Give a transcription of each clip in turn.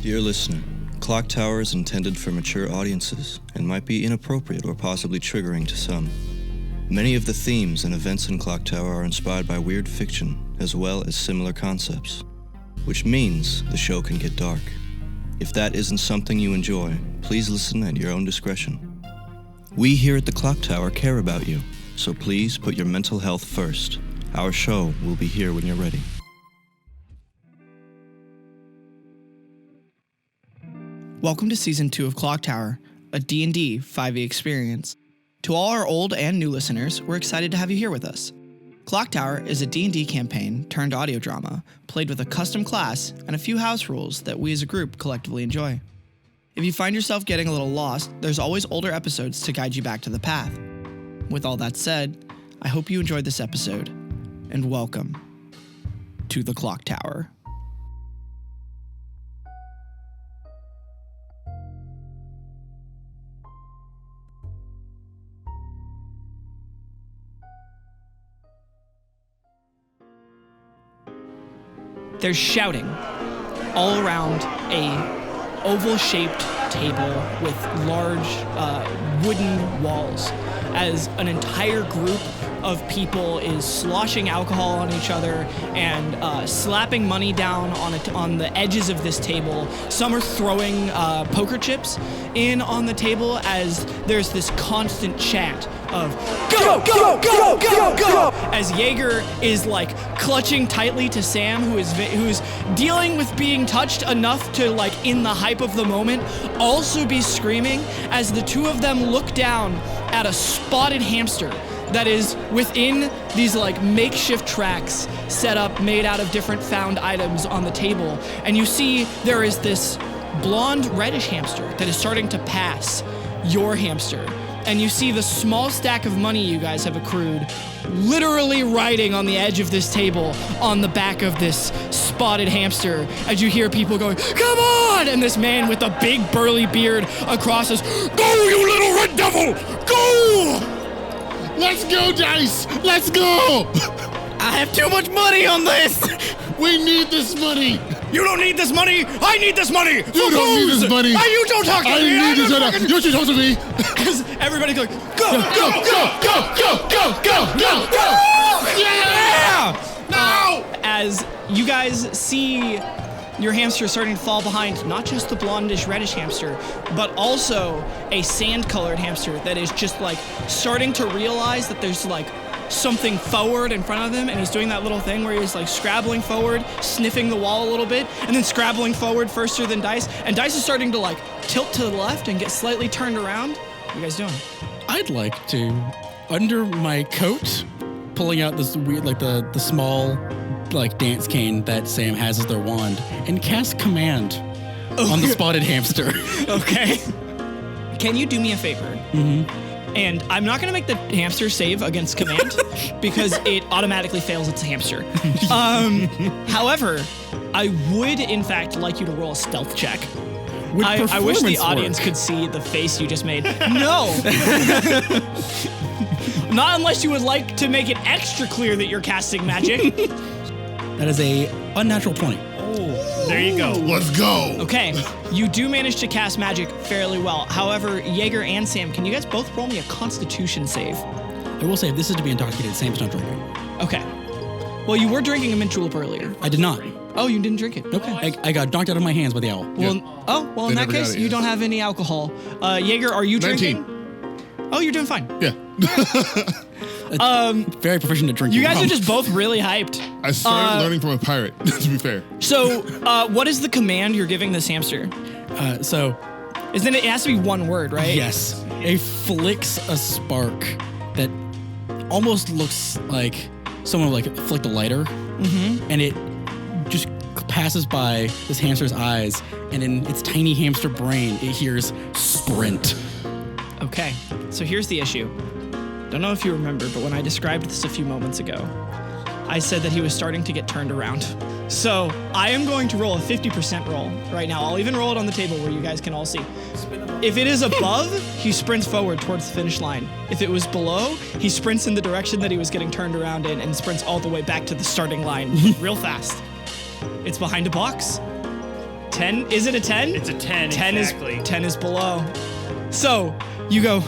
Dear listener, ClockTower is intended for mature audiences and might be inappropriate or possibly triggering to some. Many of the themes and events in ClockTower are inspired by weird fiction as well as similar concepts, which means the show can get dark. If that isn't something you enjoy, please listen at your own discretion. We here at the ClockTower care about you, so please put your mental health first. Our show will be here when you're ready. Welcome to Season 2 of ClockTower, a D&D 5e experience. To all our old and new listeners, we're excited to have you here with us. ClockTower is a D&D campaign turned audio drama, played with a custom class and a few house rules that we as a group collectively enjoy. If you find yourself getting a little lost, there's always older episodes to guide you back to the path. With all that said, I hope you enjoyed this episode, and welcome to the ClockTower. There's shouting all around a oval-shaped table with large wooden walls as an entire group of people is sloshing alcohol on each other and slapping money down on the edges of this table. Some are throwing poker chips in on the table as there's this constant chant of go, go, go, go, go, as Yeager is like clutching tightly to Sam, who's dealing with being touched enough to, like, in the hype of the moment, also be screaming as the two of them look down at a spotted hamster that is within these like makeshift tracks set up made out of different found items on the table. And you see there is this blonde reddish hamster that is starting to pass your hamster. And you see the small stack of money you guys have accrued literally riding on the edge of this table on the back of this spotted hamster as you hear people going, "Come on!" And this man with a big burly beard across us, "Go, you little red devil! Go!" Let's go, Dice! Let's go! I have too much money on this! We need this money! You don't need this money! I need this money! You don't need this money! You don't talk to me! I need this money! You should talk to me! As everybody goes, go, go, go, go, go, go, go, go, go! Yeah! No! As you guys see your hamster starting to fall behind not just the blondish reddish hamster, but also a sand-colored hamster that is just like starting to realize that there's like something forward in front of him, and he's doing that little thing where he's like scrabbling forward, sniffing the wall a little bit, and then scrabbling forward faster than Dice, and Dice is starting to like tilt to the left and get slightly turned around. What are you guys doing? I'd like to, under my coat, pulling out this weird, like the small like dance cane that Sam has as their wand, and cast command on the spotted hamster. Okay. Can you do me a favor? Mm-hmm. And I'm not going to make the hamster save against command because it automatically fails its hamster. However, I would, in fact, like you to roll a stealth check. I wish the audience could see the face you just made. No! Not unless you would like to make it extra clear that you're casting magic. That is a unnatural 20. Oh, there you go. Let's go. Okay, you do manage to cast magic fairly well. However, Yeager and Sam, can you guys both roll me a Constitution save? I will say, if this is to be intoxicated, Sam's not drinking. Okay. Well, you were drinking a mint julep earlier. I did not. Oh, you didn't drink it? Okay. I got knocked out of my hands by the owl. Well, in that case, you don't have any alcohol. Yeager, are you 19. drinking? Oh, you're doing fine. Yeah. Very proficient at drinking. You guys are just both really hyped. I started learning from a pirate, to be fair. So, what is the command you're giving this hamster? It has to be one word, right? Yes. It flicks a spark that almost looks like someone like flicked a lighter, and it just passes by this hamster's eyes, and in its tiny hamster brain, it hears sprint. Okay, so here's the issue. Don't know if you remember, but when I described this a few moments ago, I said that he was starting to get turned around. So I am going to roll a 50% roll right now. I'll even roll it on the table where you guys can all see. If it is above, he sprints forward towards the finish line. If it was below, he sprints in the direction that he was getting turned around in and sprints all the way back to the starting line real fast. It's behind a box. 10? Is it a 10? It's a 10, 10 exactly. 10 is below. So you go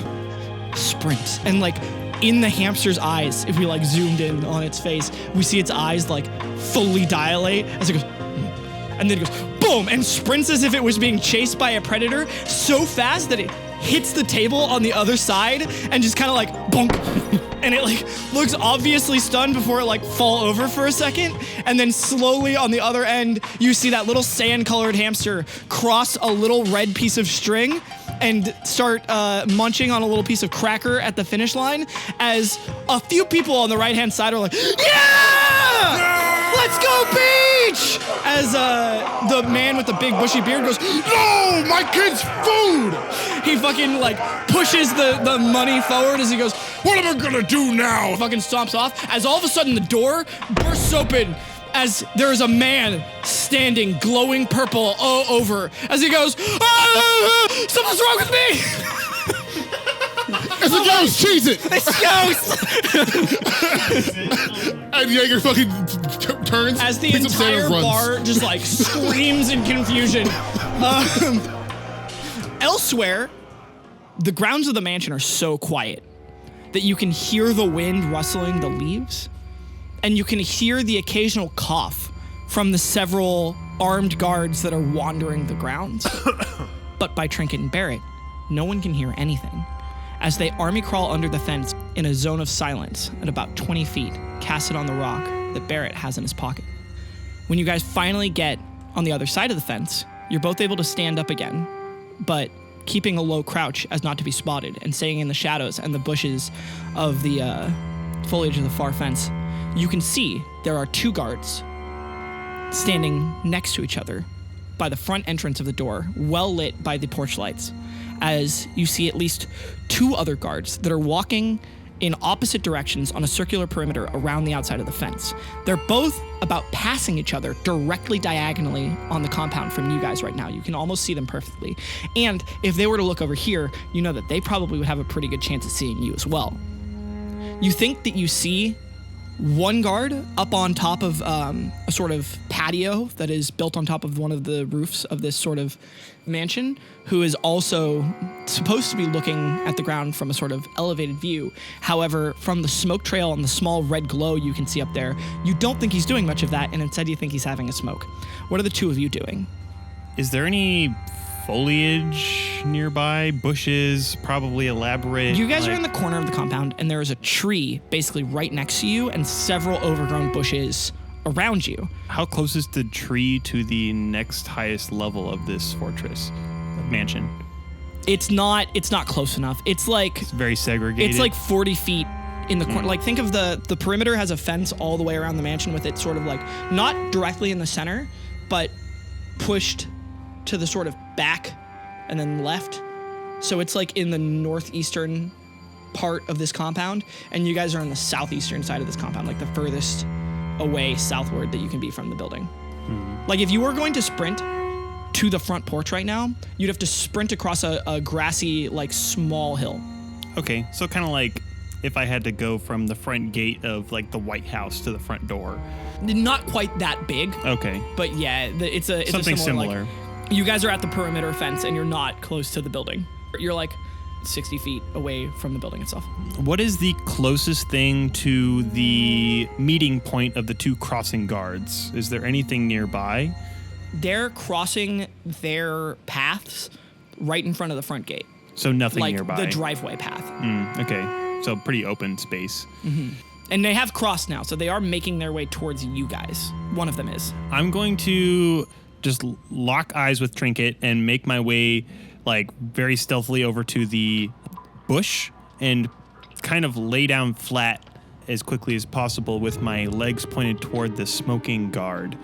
sprint, and like in the hamster's eyes, if we like zoomed in on its face, we see its eyes like fully dilate as it goes, and then it goes boom, and sprints as if it was being chased by a predator so fast that it hits the table on the other side and just kind of like bonk, and it like looks obviously stunned before it like fall over for a second, and then slowly on the other end you see that little sand-colored hamster cross a little red piece of string and start munching on a little piece of cracker at the finish line, as a few people on the right-hand side are like, yeah! Let's go beach! As the man with the big bushy beard goes, No, my kid's food! he fucking like pushes the money forward as he goes, What am I gonna do now? fucking stomps off, as all of a sudden the door bursts open as there is a man standing glowing purple all over as he goes, something's wrong with me! It's a ghost, cheese it! It's ghost! And Yeager fucking turns, As the picks up Sam entire and runs. bar just like screams in confusion. Elsewhere, the grounds of the mansion are so quiet that you can hear the wind rustling the leaves, and you can hear the occasional cough from the several armed guards that are wandering the grounds. But by Trinket and Beret, no one can hear anything, as they army crawl under the fence in a zone of silence at about 20 feet, casted on the rock that Beret has in his pocket. When you guys finally get on the other side of the fence, you're both able to stand up again, but keeping a low crouch as not to be spotted, and staying in the shadows and the bushes of the foliage of the far fence. You can see there are two guards standing next to each other by the front entrance of the door, well lit by the porch lights, as you see at least two other guards that are walking in opposite directions on a circular perimeter around the outside of the fence. They're both about passing each other directly diagonally on the compound from you guys right now. You can almost see them perfectly. And if they were to look over here, you know that they probably would have a pretty good chance of seeing you as well. You think that you see one guard up on top of a sort of patio that is built on top of one of the roofs of this sort of mansion, who is also supposed to be looking at the ground from a sort of elevated view. However, from the smoke trail and the small red glow you can see up there, you don't think he's doing much of that, and instead you think he's having a smoke. What are the two of you doing? Is there any foliage nearby? Bushes, probably elaborate. You guys are in the corner of the compound, and there is a tree basically right next to you and several overgrown bushes around you. How close is the tree to the next highest level of this fortress mansion? It's not close enough. It's like It's very segregated. it's like 40 feet in the corner. Like, think of the perimeter has a fence all the way around the mansion, with it sort of like not directly in the center, but pushed to the sort of back and then left. So it's like in the northeastern part of this compound, and you guys are on the southeastern side of this compound, like the furthest away southward that you can be from the building. Like, if you were going to sprint to the front porch right now, you'd have to sprint across a grassy, like, small hill. Okay, so kind of like if I had to go from the front gate of like the White House to the front door. Not quite that big, Okay, but yeah, it's something a similar. similar. Like, you guys are at the perimeter fence, and you're not close to the building. You're like 60 feet away from the building itself. What is the closest thing to the meeting point of the two crossing guards? Is there anything nearby? They're crossing their paths right in front of the front gate. So nothing Like nearby. the driveway path. Okay, so pretty open space. And they have crossed now, so they are making their way towards you guys. One of them is. I'm going to just lock eyes with Trinket and make my way like very stealthily over to the bush and kind of lay down flat as quickly as possible with my legs pointed toward the smoking guard,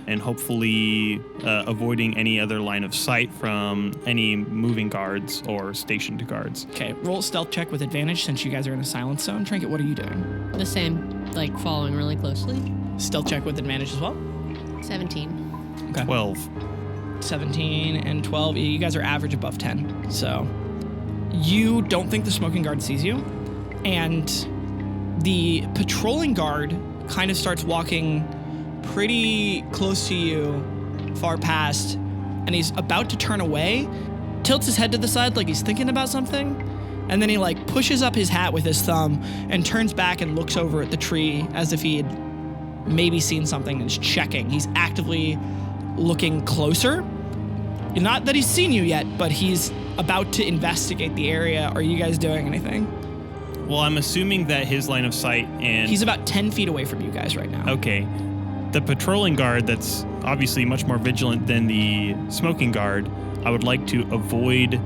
and hopefully avoiding any other line of sight from any moving guards or stationed guards. Okay, roll a stealth check with advantage since you guys are in a silence zone. Trinket, what are you doing? The same, like following really closely. Stealth check with advantage as well? 17. Okay. 12. 17 and 12. You guys are average above 10. So you don't think the smoking guard sees you. And the patrolling guard kind of starts walking pretty close to you, far past, and he's about to turn away, tilts his head to the side like he's thinking about something, and then he like pushes up his hat with his thumb and turns back and looks over at the tree as if he had maybe seen something and is checking. He's actively looking closer. Not that he's seen you yet, but he's about to investigate the area. Are you guys doing anything? Well, I'm assuming that his line of sight and... He's about 10 feet away from you guys right now. Okay. The patrolling guard that's obviously much more vigilant than the smoking guard, I would like to avoid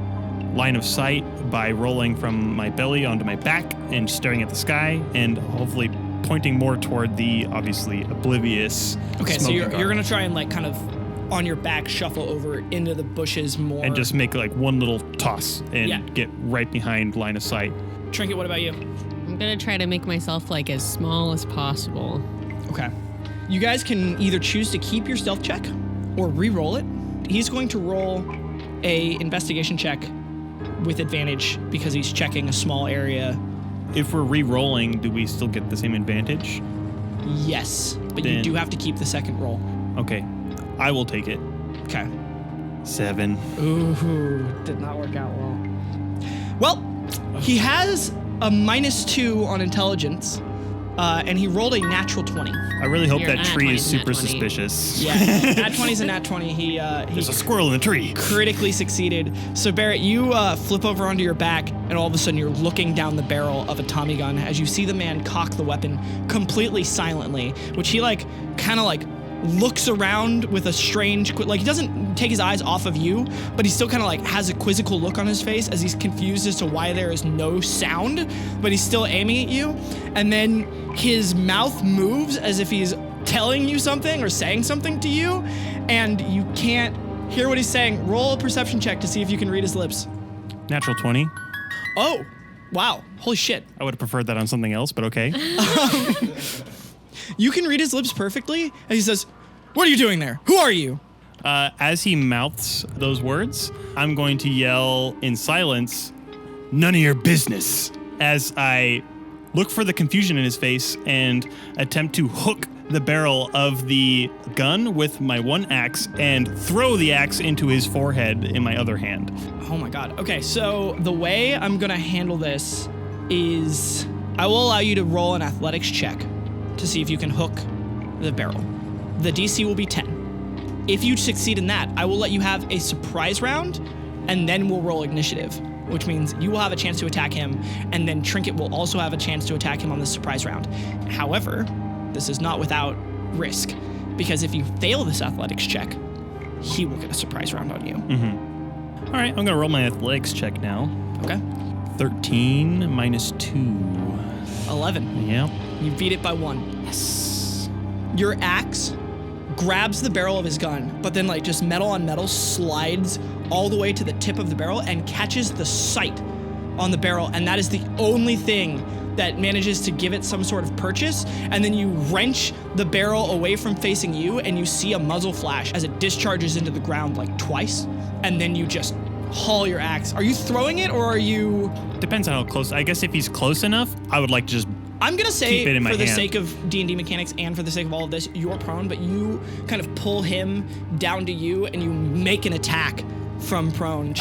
line of sight by rolling from my belly onto my back and staring at the sky and hopefully pointing more toward the obviously oblivious Okay, so smoking you're guard. going to try and like kind of on your back shuffle over into the bushes more. And just make like one little toss and Yeah. get right behind line of sight. Trinket, what about you? I'm gonna try to make myself like as small as possible. Okay. You guys can either choose to keep your stealth check or re-roll it. He's going to roll a investigation check with advantage because he's checking a small area. If we're re-rolling, do we still get the same advantage? Yes, but you Then- do have to keep the second roll. Okay. I will take it. Okay. 7. Ooh, did not work out well. Well, he has a -2 on intelligence, and he rolled a natural 20. I really hope Your that nat tree 20 is is nat super 20. suspicious. Yeah, nat 20's a nat 20. He There's a squirrel in the tree. critically succeeded. So Barrett, you flip over onto your back, and all of a sudden you're looking down the barrel of a Tommy gun as you see the man cock the weapon completely silently, which he like kind of like looks around with a strange, like he doesn't take his eyes off of you, but he still kind of like has a quizzical look on his face as he's confused as to why there is no sound, but he's still aiming at you. And then his mouth moves as if he's telling you something or saying something to you, and you can't hear what he's saying. Roll a perception check to see if you can read his lips. Natural 20. Oh, wow. Holy shit. I would have preferred that on something else, but okay. You can read his lips perfectly, and he says, "What are you doing there? Who are you?" As he mouths those words, I'm going to yell in silence, "None of your business," as I look for the confusion in his face and attempt to hook the barrel of the gun with my one axe and throw the axe into his forehead in my other hand. Oh my god. Okay, so the way I'm gonna handle this is I will allow you to roll an athletics check to see if you can hook the barrel. The DC will be 10. If you succeed in that, I will let you have a surprise round, and then we'll roll initiative, which means you will have a chance to attack him, and then Trinket will also have a chance to attack him on the surprise round. However, this is not without risk, because if you fail this athletics check, he will get a surprise round on you. All right, I'm going to roll my athletics check now. Okay? 13 minus 2. 11. Yep. You beat it by 1. Yes. Your axe grabs the barrel of his gun, but then like just metal on metal slides all the way to the tip of the barrel and catches the sight on the barrel, and that is the only thing that manages to give it some sort of purchase. And then you wrench the barrel away from facing you, and you see a muzzle flash as it discharges into the ground like twice, and then you just haul your axe. Are you throwing it, or are you... Depends on how close. I guess if he's close enough, I would like to just... I'm gonna say, Keep it in my for the hand. sake of D&D mechanics and for the sake of all of this, you're prone, but you kind of pull him down to you, and you make an attack from prone.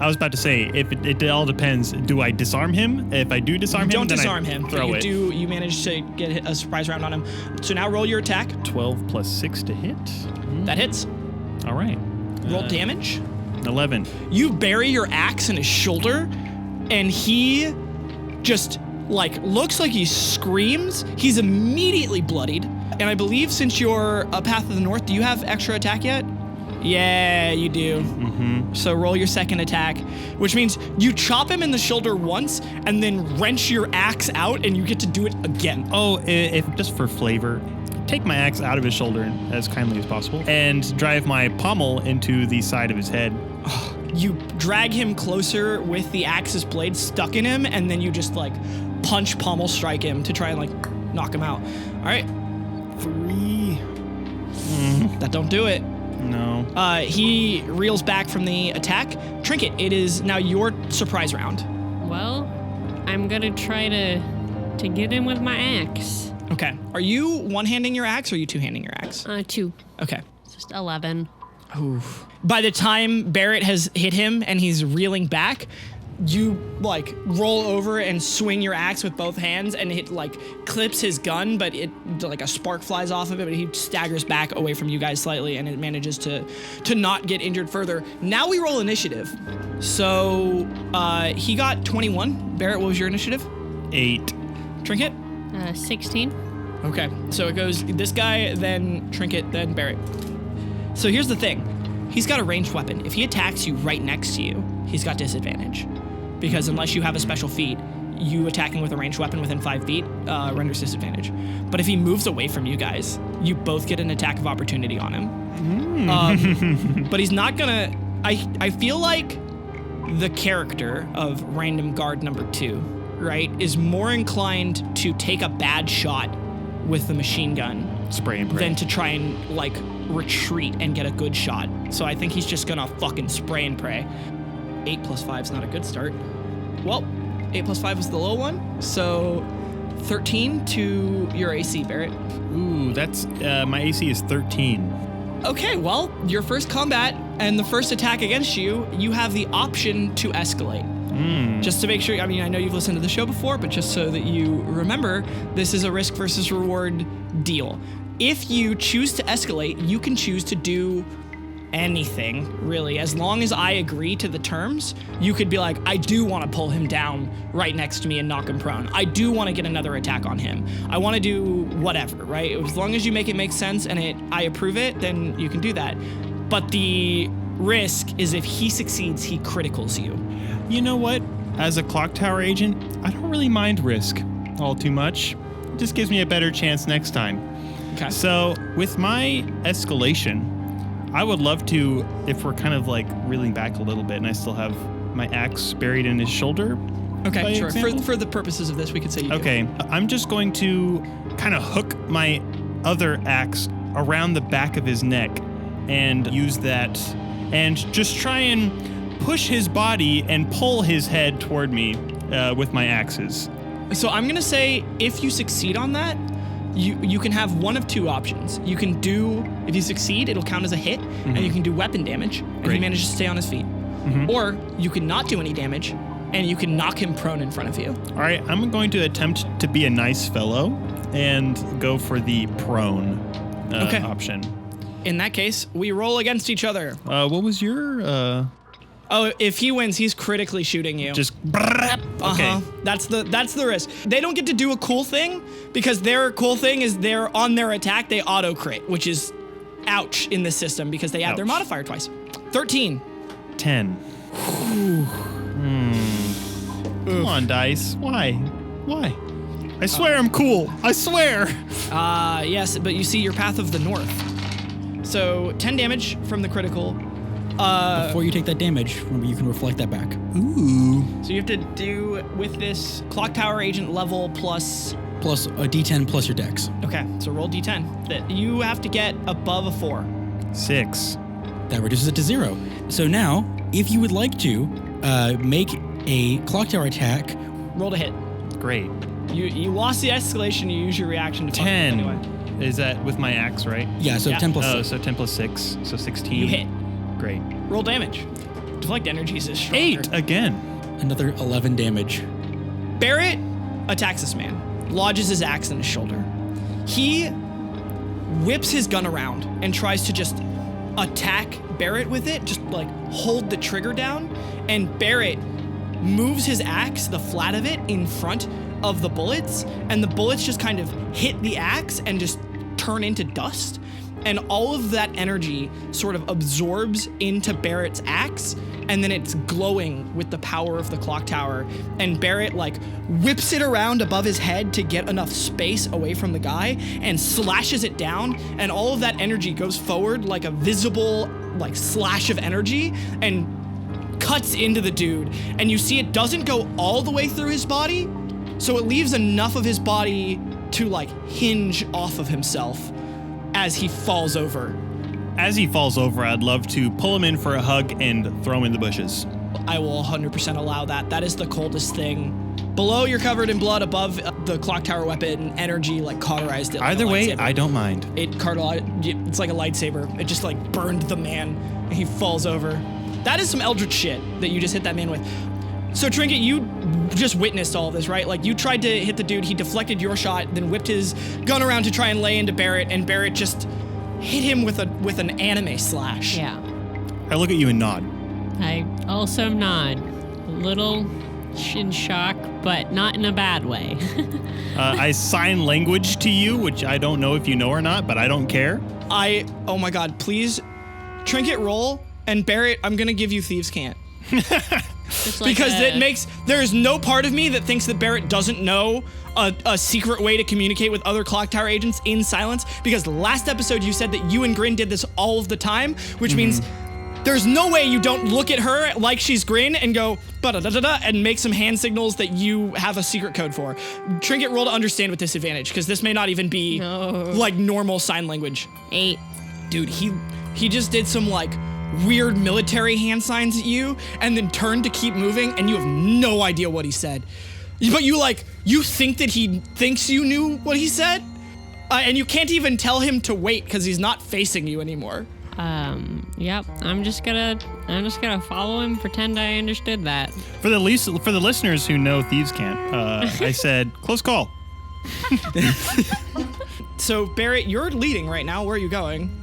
I was about to say, if it all depends. Do I disarm him? If I do disarm him, Don't then disarm I him. But throw it. you manage to get a surprise round on him. So now roll your attack. 12 plus 6 to hit. That hits. All right. Roll damage. 11. You bury your axe in his shoulder, and he just like looks like he screams. He's immediately bloodied. And I believe since you're a Path of the North, do you have extra attack yet? Yeah, you do. Mm-hmm. So roll your second attack, which means you chop him in the shoulder once and then wrench your axe out, and you get to do it again. Oh, if just for flavor, take my axe out of his shoulder as kindly as possible and drive my pommel into the side of his head. You drag him closer with the axe's blade stuck in him, and then you just like punch pommel strike him to try and like knock him out. All right. 3. That don't do it. No. He reels back from the attack. Trinket, it is now your surprise round. Well, I'm gonna try to get him with my axe. Okay. Are you one-handing your axe, or are you two-handing your axe? 2. Okay. Just 11. Oof. By the time Beret has hit him and he's reeling back, you like roll over and swing your axe with both hands, and it like clips his gun, but it like a spark flies off of it, but he staggers back away from you guys slightly, and it manages to not get injured further. Now we roll initiative. So he got 21. Beret, what was your initiative? 8. Trinket? 16. Okay, so it goes this guy, then Trinket, then Beret. So here's the thing. He's got a ranged weapon. If he attacks you right next to you, he's got disadvantage. Because unless you have a special feat, you attacking with a ranged weapon within 5 feet renders disadvantage. But if he moves away from you guys, you both get an attack of opportunity on him. But he's not gonna... I feel like the character of Random Guard number 2, right, is more inclined to take a bad shot with the machine gun Spray and pray. than to try and, like, retreat and get a good shot. So I think he's just gonna fucking spray and pray. 8 plus 5 is not a good start. Well, 8 plus 5 was the low one, so 13 to your AC, Beret. Ooh, that's my AC is 13. Okay, well, your first combat and the first attack against you, you have the option to escalate. Just to make sure, I mean, I know you've listened to the show before, but just so that you remember, this is a risk versus reward deal. If you choose to escalate, you can choose to do anything, really. As long as I agree to the terms, you could be like, I do want to pull him down right next to me and knock him prone. I do want to get another attack on him. I want to do whatever, right? As long as you make it make sense and I approve it, then you can do that. But the risk is if he succeeds, he criticals you. You know what? As a ClockTower agent, I don't really mind risk all too much. It just gives me a better chance next time. Okay. So with my escalation, I would love to, if we're kind of like reeling back a little bit and I still have my axe buried in his shoulder. Okay, by sure. example? For the purposes of this, we could say you do. Okay, I'm just going to kind of hook my other axe around the back of his neck and use that and just try and push his body and pull his head toward me with my axes. So I'm gonna say if you succeed on that, you can have one of two options. You can do, if you succeed, it'll count as a hit, and you can do weapon damage, and he Great. manages to stay on his feet. Or you can not do any damage, and you can knock him prone in front of you. All right, I'm going to attempt to be a nice fellow and go for the prone option. In that case, we roll against each other. What was your... Oh, if he wins, he's critically shooting you. Just... Uh-huh. That's the risk. They don't get to do a cool thing because their cool thing is they're on their attack, they auto crit, which is ouch in this system because they add their Ouch. modifier twice. 13. 10. Come on, dice. Why? I swear I'm cool. I swear. Yes, but you see your path of the north. So 10 damage from the critical. Before you take that damage, remember you can reflect that back. Ooh. So you have to do with this ClockTower Agent level plus... Plus a D10 plus your dex. Okay, so roll D10. That you have to get above a 4. 6. That reduces it to 0. So now, if you would like to make a clock tower attack, Roll to hit. Great. You lost the escalation, you use your reaction to fuck with 10. it anyway. Is that with my axe, right? yeah, so Yeah. 10 plus Oh, 6. so 10 plus 6. So 16. You hit. Great. Roll damage. Deflect energies is stronger. 8 again. Another 11 damage. Beret attacks this man, lodges his axe in his shoulder. He whips his gun around and tries to just attack Beret with it, just like hold the trigger down, and Beret moves his axe, the flat of it, in front of the bullets, and the bullets just kind of hit the axe and just turn into dust. And all of that energy sort of absorbs into Beret's axe, and then it's glowing with the power of the clock tower. And Beret like whips it around above his head to get enough space away from the guy and slashes it down. And all of that energy goes forward like a visible like slash of energy and cuts into the dude. And you see it doesn't go all the way through his body, so it leaves enough of his body to like hinge off of himself as he falls over. As he falls over, I'd love to pull him in for a hug and throw him in the bushes. I will 100% allow that. That is the coldest thing. Below, you're covered in blood. Above, the clock tower weapon energy like cauterized it. Like Either a way, lightsaber. I don't mind. It's like a lightsaber. It just like burned the man, and he falls over. That is some eldritch shit that you just hit that man with. So Trinket, you just witnessed all of this, right? Like you tried to hit the dude, he deflected your shot, then whipped his gun around to try and lay into Beret, and Beret just hit him with an anime slash. Yeah. I look at you and nod. I also nod. A little in shock, but not in a bad way. I sign language to you, which I don't know if you know or not, but I don't care. Oh my god, please, Trinket roll, and Beret, I'm gonna give you Thieves' Cant. Just like Because there is no part of me that thinks that Beret doesn't know a secret way to communicate with other clock tower agents in silence, because last episode you said that you and Grin did this all of the time, which means there's no way you don't look at her like she's Grin and go ba-da-da-da-da and make some hand signals that you have a secret code for. Trinket, roll to understand with disadvantage, because this may not even be like normal sign language. 8. Dude, he just did some like weird military hand signs at you and then turned to keep moving, and you have no idea what he said. But you think that he thinks you knew what he said, and you can't even tell him to wait because he's not facing you anymore. Yep. I'm just gonna follow him, pretend I understood that. For the listeners who know Thieves' Cant, I said close call. So Beret, you're leading right now. Where are you going?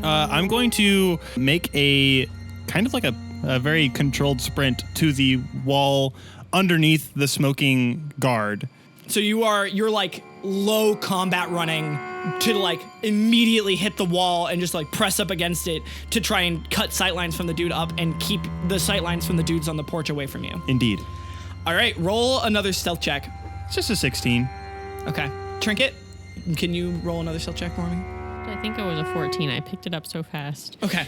I'm going to make a kind of like a very controlled sprint to the wall underneath the smoking guard. So you're like low combat running to like immediately hit the wall and just like press up against it to try and cut sightlines from the dude up and keep the sightlines from the dudes on the porch away from you. Indeed. All right, roll another stealth check. It's just a 16. Okay. Trinket, can you roll another stealth check for me? I think it was a 14. I picked it up so fast. Okay.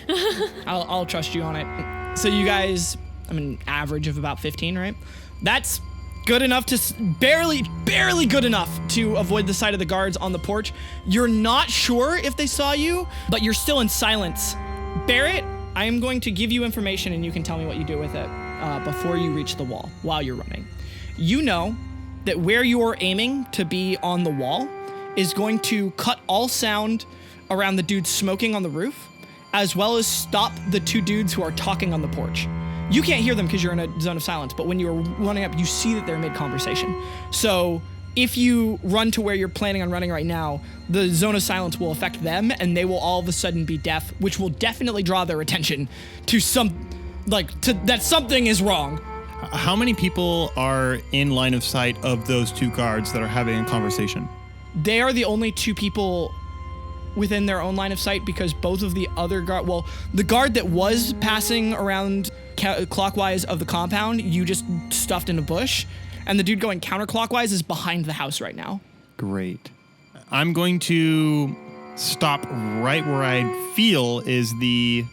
I'll trust you on it. So you guys, average of about 15, right? That's good enough to barely good enough to avoid the sight of the guards on the porch. You're not sure if they saw you, but you're still in silence. Beret, I am going to give you information and you can tell me what you do with it before you reach the wall while you're running. You know that where you're aiming to be on the wall is going to cut all sound around the dudes smoking on the roof, as well as stop the two dudes who are talking on the porch. You can't hear them because you're in a zone of silence, but when you're running up, you see that they're mid-conversation. So if you run to where you're planning on running right now, the zone of silence will affect them, and they will all of a sudden be deaf, which will definitely draw their attention to that something is wrong. How many people are in line of sight of those two guards that are having a conversation? They are the only two people within their own line of sight, because both of the other the guard that was passing around clockwise of the compound, you just stuffed in a bush, and the dude going counterclockwise is behind the house right now. Great. I'm going to stop right where I feel is the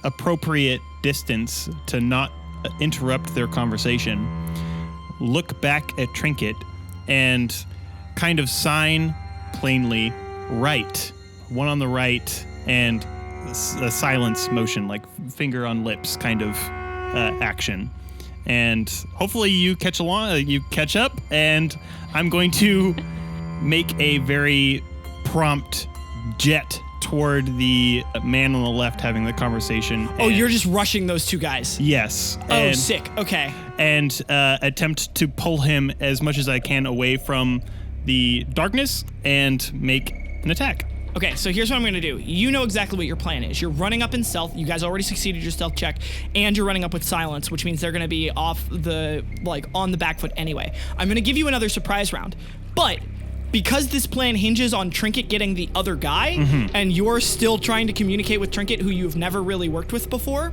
appropriate distance to not interrupt their conversation. Look back at Trinket and kind of sign plainly right. One on the right, and a silence motion, like finger on lips kind of action. And hopefully you catch up, and I'm going to make a very prompt jet toward the man on the left having the conversation. Oh, you're just rushing those two guys? Yes. Oh, sick. Okay. And attempt to pull him as much as I can away from the darkness and make an attack. Okay, so here's what I'm going to do. You know exactly what your plan is. You're running up in stealth. You guys already succeeded your stealth check, and you're running up with silence, which means they're going to be on the back foot anyway. I'm going to give you another surprise round, but because this plan hinges on Trinket getting the other guy, and you're still trying to communicate with Trinket, who you've never really worked with before,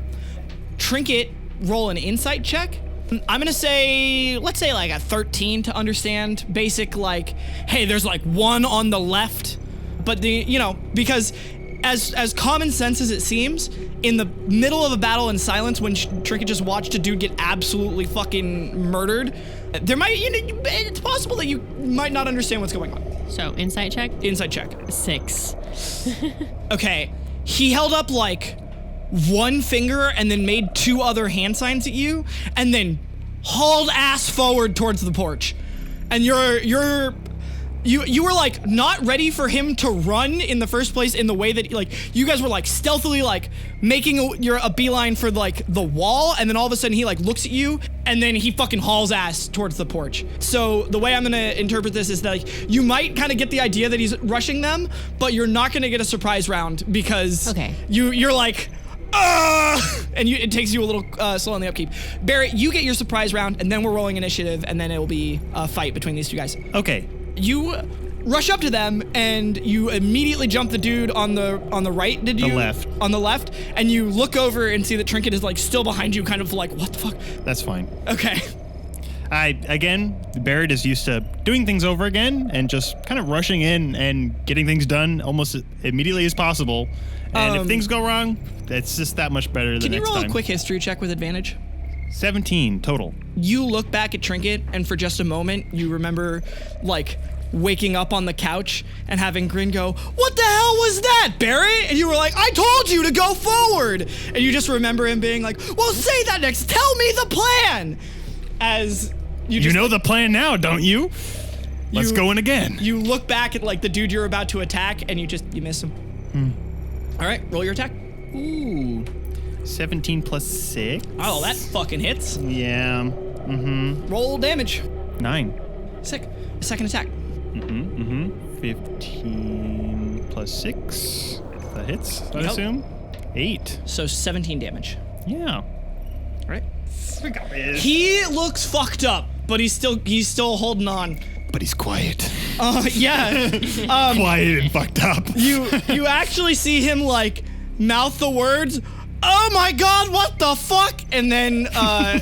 Trinket, roll an insight check. I'm gonna say, let's say like a 13 to understand basic, like, hey, there's like one on the left, but because as common sense as it seems, in the middle of a battle in silence, when Trinket just watched a dude get absolutely fucking murdered, there might, it's possible that you might not understand what's going on. So, insight check? Insight check. 6. Okay, he held up like one finger and then made 2 other hand signs at you and then hauled ass forward towards the porch. And you were like not ready for him to run in the first place in the way that like you guys were like stealthily like making a beeline for like the wall, and then all of a sudden he like looks at you and then he fucking hauls ass towards the porch. So the way I'm gonna interpret this is that like you might kind of get the idea that he's rushing them, but you're not gonna get a surprise round because you're like and it takes you a little slow on the upkeep. Barrett, you get your surprise round, and then we're rolling initiative, and then it will be a fight between these 2 guys. Okay. You rush up to them, and you immediately jump the dude on the right. Did you? The left. On the left, and you look over and see that Trinket is like still behind you, kind of like, what the fuck? That's fine. Okay. Barrett is used to doing things over again and just kind of rushing in and getting things done almost immediately as possible. And if things go wrong, it's just that much better the next time. Can you roll a quick history check with advantage? 17 total. You look back at Trinket, and for just a moment, you remember, like, waking up on the couch and having Grin go, "What the hell was that, Barry?" And you were like, "I told you to go forward." And you just remember him being like, "Well, say that next. Tell me the plan." As you know the plan now, don't you? Let's go in again. You look back at, like, the dude you're about to attack, and you miss him. All right, roll your attack. Ooh. 17 plus 6. Oh, that fucking hits. Yeah. Roll damage. 9. Sick. Second attack. 15 plus 6. That hits, I assume. 8. So 17 damage. Yeah. All right. We got this. He looks fucked up, but he's still holding on. But he's quiet. Yeah. Quiet and fucked up. You actually see him like mouth the words, "Oh my god, what the fuck?" and then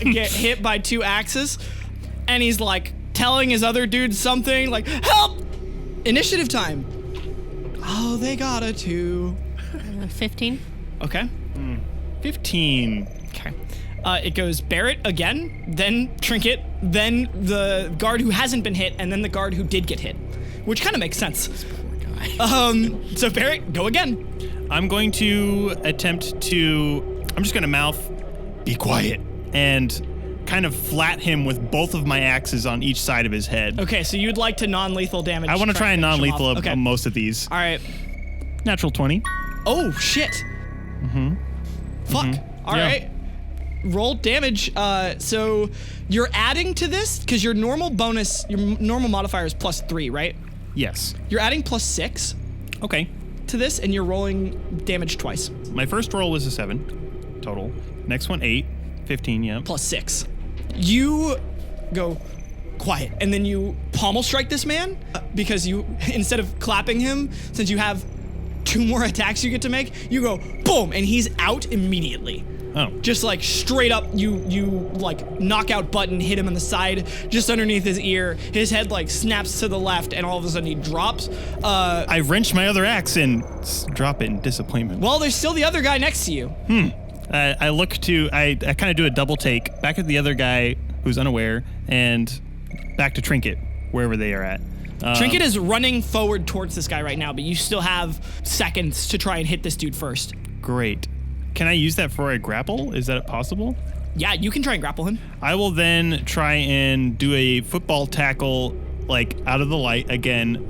get hit by 2 axes. And he's like telling his other dude something like, "Help!" Initiative time. Oh, they got a 2. 15. Okay. 15. Okay. It goes Barrett again, then Trinket, then the guard who hasn't been hit, and then the guard who did get hit, which kind of makes sense. Poor guy. So Barrett, go again. I'm going to attempt to... I'm just going to mouth, "Be quiet," and kind of flat him with both of my axes on each side of his head. Okay, so you'd like to non-lethal damage. I want to try and finish him non-lethal off. Okay. most of these. All right. Natural 20. Oh, shit. Fuck. All right. Roll damage. So you're adding to this because your normal modifier is +3, right? Yes. You're adding +6 Okay. to this, and you're rolling damage twice. My first roll was a 7 total. Next one, 8. 15, yeah. +6. You go quiet, and then you pommel strike this man because you, instead of clapping him, since you have 2 more attacks you get to make, you go boom, and he's out immediately. Oh. Just like straight up, you like knockout button hit him in the side, just underneath his ear. His head like snaps to the left, and all of a sudden he drops. I wrench my other axe and drop it in disappointment. Well, there's still the other guy next to you. I look to, I kind of do a double take back at the other guy who's unaware and back to Trinket, wherever they are at. Trinket is running forward towards this guy right now, but you still have seconds to try and hit this dude first. Great. Can I use that for a grapple? Is that possible? Yeah, you can try and grapple him. I will then try and do a football tackle, like out of the light again,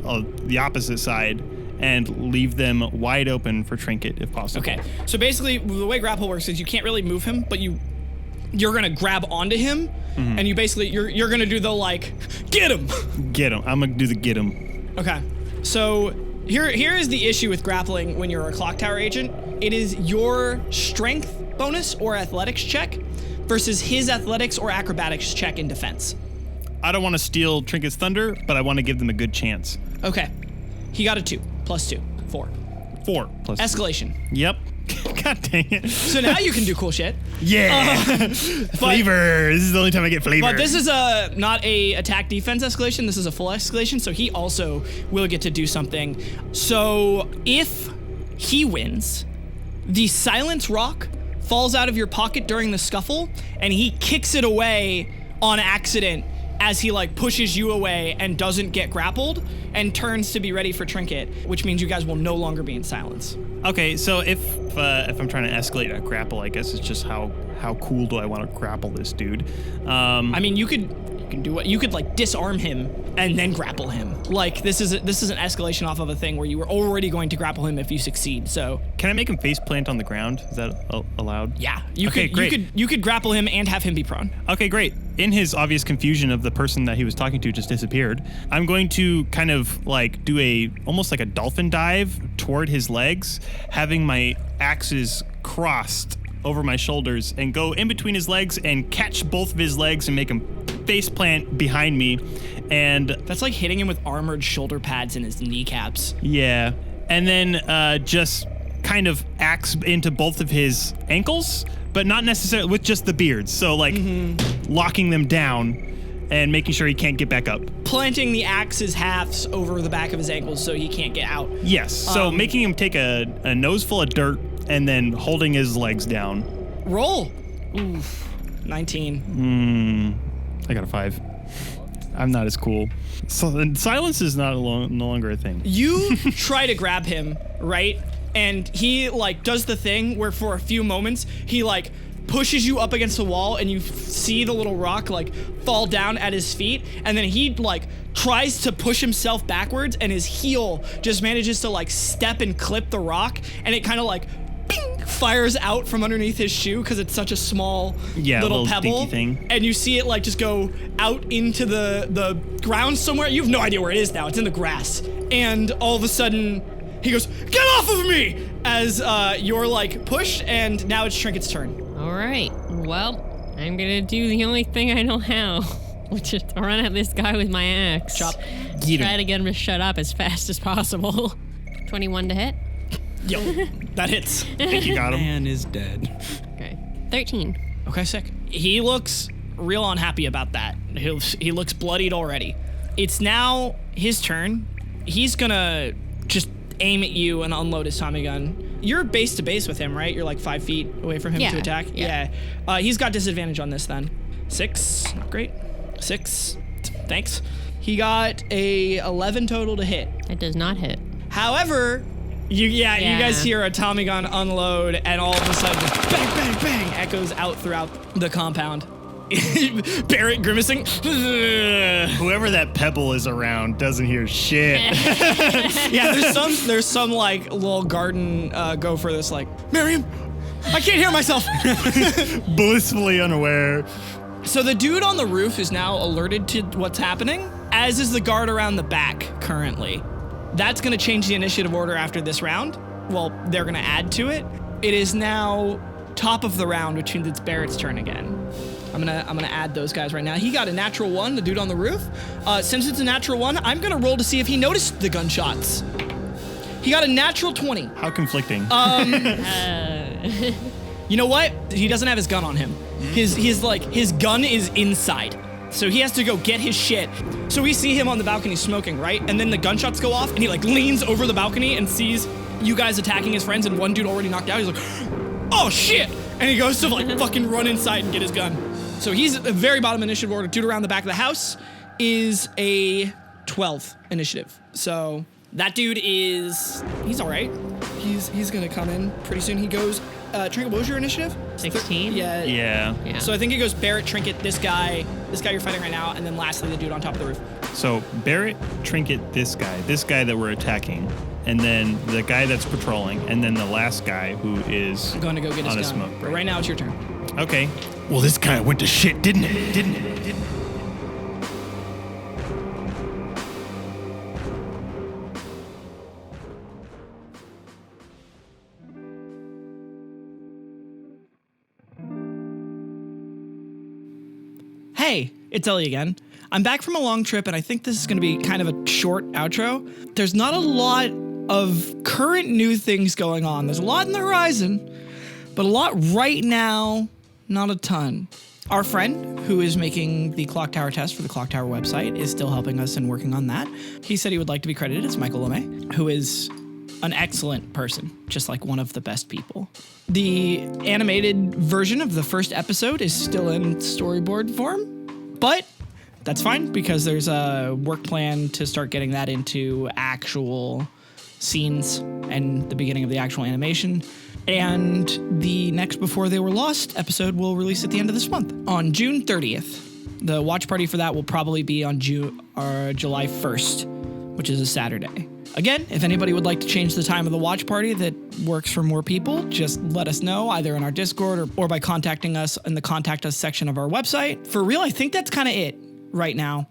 the opposite side, and leave them wide open for Trinket if possible. Okay, so basically the way grapple works is you can't really move him, but you're gonna grab onto him, and you basically you're gonna do the like get him. Get him. I'm gonna do the get him. Okay, so here is the issue with grappling when you're a ClockTower agent. It is your strength bonus or athletics check versus his athletics or acrobatics check in defense. I don't want to steal Trinket's thunder, but I want to give them a good chance. Okay, he got a 2 + 2, 4. 4 plus Escalation. Yep. God dang it. So now you can do cool shit. Yeah. Flavor. This is the only time I get flavor. But this is not a attack defense escalation. This is a full escalation. So he also will get to do something. So if he wins, the silence rock falls out of your pocket during the scuffle, and he kicks it away on accident as he like pushes you away and doesn't get grappled and turns to be ready for Trinket, which means you guys will no longer be in silence. Okay, so if I'm trying to escalate a grapple, I guess it's just how cool do I want to grapple this dude? I mean, you can do what you could like disarm him and then grapple him. Like this is an escalation off of a thing where you were already going to grapple him if you succeed. So can I make him face plant on the ground? Is that allowed? Yeah, Great. You could grapple him and have him be prone. Okay, great. In his obvious confusion of the person that he was talking to just disappeared, I'm going to kind of like do almost like a dolphin dive toward his legs, having my axes crossed over my shoulders and go in between his legs and catch both of his legs and make him face plant behind me. And that's like hitting him with armored shoulder pads in his kneecaps. Yeah. And then just kind of axe into both of his ankles, but not necessarily with just the beards. So like locking them down and making sure he can't get back up. Planting the axe's halves over the back of his ankles so he can't get out. Yes. So making him take a nose full of dirt and then holding his legs down. Roll. Oof. 19. I got a 5. I'm not as cool. So silence is no longer a thing. You try to grab him, right? And he like does the thing where for a few moments he like pushes you up against the wall and you see the little rock like fall down at his feet, and then he like tries to push himself backwards and his heel just manages to like step and clip the rock, and it kind of like bing, fires out from underneath his shoe because it's such a small little pebble thing. And you see it like just go out into the ground somewhere. You have no idea where it is now. It's in the grass. And all of a sudden he goes, "Get off of me!" as you're like pushed, and now it's Trinket's turn. All right. Well, I'm gonna do the only thing I know how, which is to run at this guy with my axe. Chop. Try to get him to shut up as fast as possible. 21 to hit. Yo, that hits. I think you got him. Man is dead. Okay. 13. Okay, sick. He looks real unhappy about that. He looks bloodied already. It's now his turn. He's gonna just aim at you and unload his Tommy gun. You're base to base with him, right? You're like 5 feet away from him to attack? Yeah. He's got disadvantage on this then. 6, great. 6, thanks. He got a 11 total to hit. It does not hit. However, you guys hear a Tommy gun unload, and all of a sudden, bang, bang, bang, echoes out throughout the compound. Barrett grimacing. Whoever that pebble is around doesn't hear shit. Yeah, there's some like little garden gopher that's like, "Miriam, I can't hear myself." Blissfully unaware. So the dude on the roof is now alerted to what's happening, as is the guard around the back currently. That's going to change the initiative order after this round. Well, they're going to add to it. It is now top of the round, which means it's Barrett's turn again. I'm gonna add those guys right now. He got a natural 1, the dude on the roof. Since it's a natural 1, I'm gonna roll to see if he noticed the gunshots. He got a natural 20. How conflicting. You know what? He doesn't have his gun on him. His gun is inside. So he has to go get his shit. So we see him on the balcony smoking, right? And then the gunshots go off and he like leans over the balcony and sees you guys attacking his friends and one dude already knocked out. He's like, "Oh shit!" And he goes to like fucking run inside and get his gun. So he's at the very bottom initiative order. Dude around the back of the house is a 12 initiative. So that dude he's all right. He's gonna come in pretty soon. He goes, Trinket, what was your initiative? 16? Yeah. So I think it goes Barrett, Trinket, this guy you're fighting right now, and then lastly the dude on top of the roof. So Barrett, Trinket, this guy that we're attacking, and then the guy that's patrolling, and then the last guy who is I'm going to go get his on a gun. smoke But break. right now it's your turn. Okay. Well, this kind of went to shit, didn't it? Hey, it's Ellie again. I'm back from a long trip, and I think this is going to be kind of a short outro. There's not a lot of current new things going on. There's a lot in the horizon, but a lot right now, not a ton. Our friend, who is making the ClockTower test for the ClockTower website, is still helping us and working on that. He said he would like to be credited as Michael LeMay, who is an excellent person, just like one of the best people. The animated version of the first episode is still in storyboard form, but that's fine because there's a work plan to start getting that into actual scenes and the beginning of the actual animation. And the next Before They Were Lost episode will release at the end of this month on June 30th. The watch party for that will probably be on July 1st, which is a Saturday. Again, if anybody would like to change the time of the watch party that works for more people, just let us know either in our Discord or by contacting us in the Contact Us section of our website. For real, I think that's kind of it right now.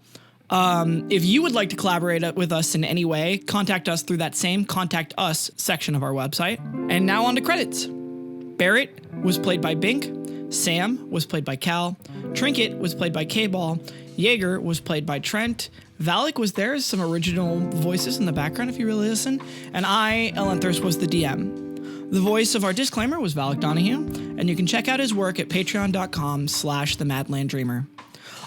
If you would like to collaborate with us in any way, contact us through that same Contact Us section of our website. And now on to credits. Beret was played by Bink. Sam was played by Cal. Trinket was played by Kball. Yeager was played by Trent. Valik was there as some original voices in the background if you really listen. And I, Ellinthris, was the DM. The voice of our disclaimer was Valik Donahew, and you can check out his work at patreon.com/themadlanddreamer.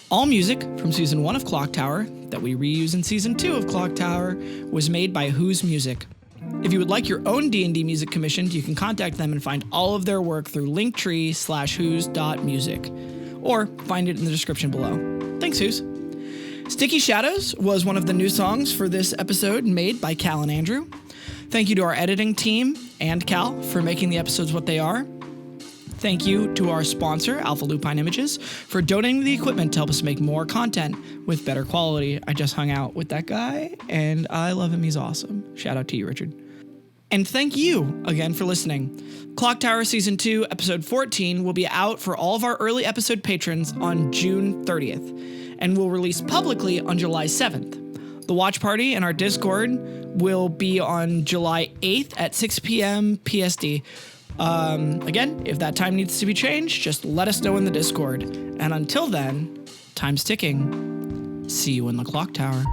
All music from Season 1 of ClockTower that we reuse in Season 2 of ClockTower was made by Who's Music. If you would like your own D&D music commissioned, you can contact them and find all of their work through linktree/whos.music, or find it in the description below. Thanks, Who's. Sticky Shadows was one of the new songs for this episode made by Cal and Andrew. Thank you to our editing team and Cal for making the episodes what they are. Thank you to our sponsor, Alpha Lupine Images, for donating the equipment to help us make more content with better quality. I just hung out with that guy, and I love him. He's awesome. Shout out to you, Richard. And thank you again for listening. ClockTower Season 2, Episode 14 will be out for all of our early episode patrons on June 30th, and will release publicly on July 7th. The watch party in our Discord will be on July 8th at 6 p.m. PSD. Again, if that time needs to be changed, just let us know in the Discord. And until then, time's ticking. See you in the clock tower.